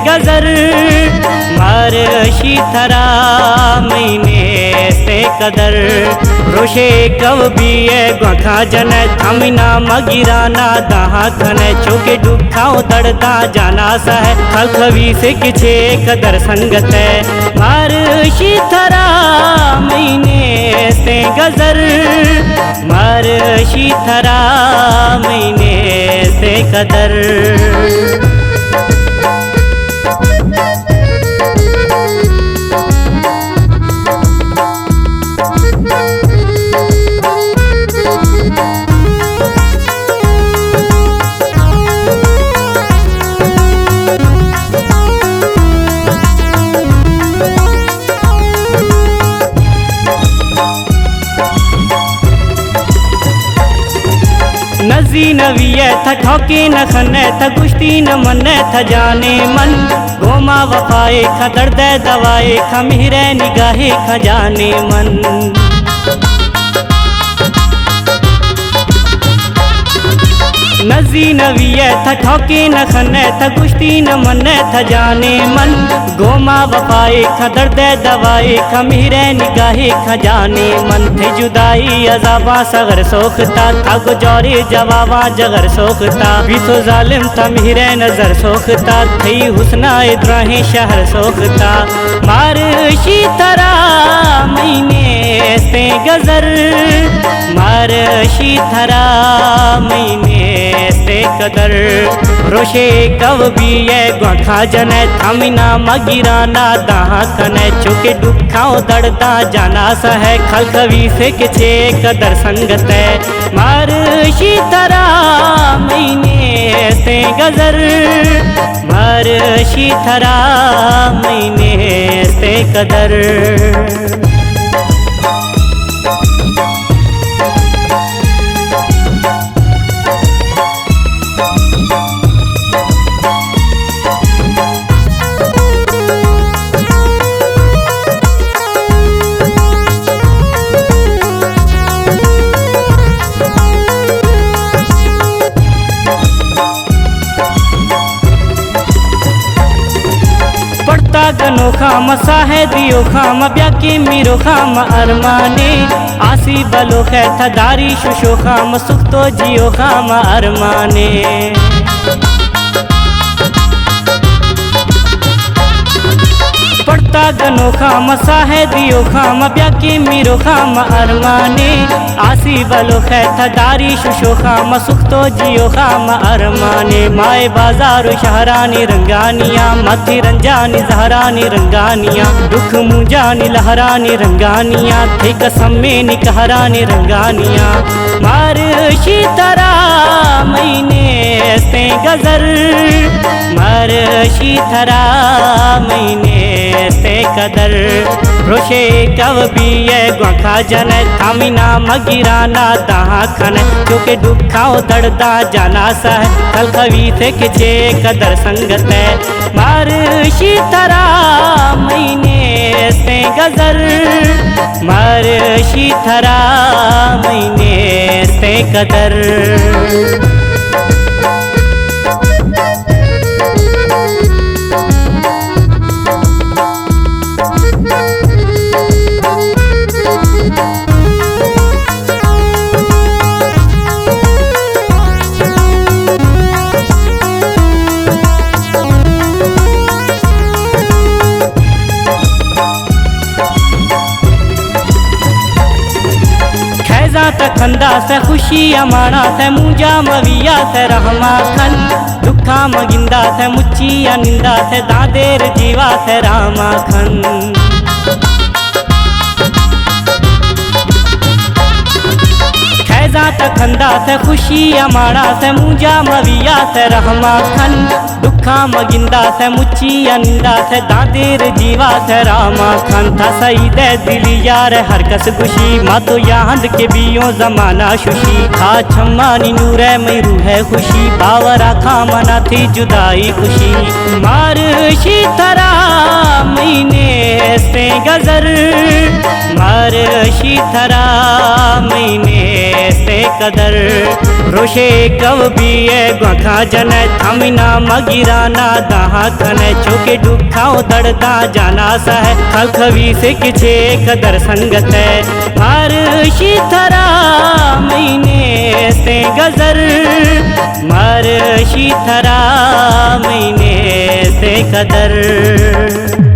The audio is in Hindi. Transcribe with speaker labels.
Speaker 1: गजर मारशी थरा महीने से कदर रोशे कव बिये ग्वाखा जन थमिना मगिराना दहा खन चोके दुखाओ दर्दा जाना सा है खलखवी से किछे कदर संगत है मारशी थरा महीने से गजर मारशी थरा महीने से कदर। नजी नविये था ठोके न खने था गुश्ती न मने था जाने मन गोमा वफाए खा दर्द दवाए खा मिहरे निगाहे खा जाने मन। नजी नविये था ठोके न खने था गुश्ती न मने था जाने मन गोमा वफाए खा दर्द दवाए खा मिहरे निगाहे खा जाने मन थे जुदाई अजाबा सगर सोखता था गुजारे जवाबा जगर सोखता भी तो जालिम था मिहरे नजर सोखता थी हुस्ना इब्राहिम शहर सोखता मारशी थरा महीने से गजर मारशी थरा महीने से कदर रोशे कव बिये ग्वाखा जन थमिना मगिराना दहा खन चुके दुखाओ दर्दा जाना सा है खलखवी से किछे कदर संगत है मारशी थरा महीने से गजर मारशी थरा महीने से कदर। गनो खाम साहे दियो खाम ब्याकी मीरो खाम अरमाने आसी बलो खे था दारी शुशो खाम सुख तो जियो खाम अरमाने। पड़ता गनो खाम साहे दियो खाम ब्याकी मीरो खाम अरमाने आसी बलो खे था दारी शुशो खाम सुख तो जियो खाम अरमाने। माए बाजारो शहरानी रंगानिया मथी रंजानी जहरानी रंगानिया दुख मुंजानी लहरानी रंगानिया थे कसम में निकहरानी रंगानिया मारशी थरा महीने से गजर मारशी थरा महीने से कदर रोशे कव बिये ग्वाखा जन थमिना मगिराना दहा खन चुके दुखाओ दर्दा जाना सा है खलखवी से किछे कदर संगत है मारशी थरा महीने से गजर मारशी थरा महीने से कदर। खंदा से खुशी अमाना से मुंजा मविया से रहमा खन दुखा मगिंदा से मुच्चिया निंदा से दादेर जीवा से रामा खन। खंदा से खुशी अमाना से मुंजा मविया से रहमा खन दुखा मगिंदा से मुच्ची निंदा से दादेर जीवा से रामा खन था सही दे दिली यार हर कस गुशी माँ तो याद के बियो जमाना शुशी था छम्मानी नूरे मैरू है खुशी बावरा खा मना थी जुदाई खुशी मारशी थरा महीने से गजर मारशी थरा मैंने से कदर रोशे कव भी ग्वाखा जन थमिना मगिराना दहा खन चौके दुखाओ दर्दा जाना सा है खलखवी से किछे कदर संगत है मारशी थरा मैंने से गजर मारशी थरा मैंने से कदर।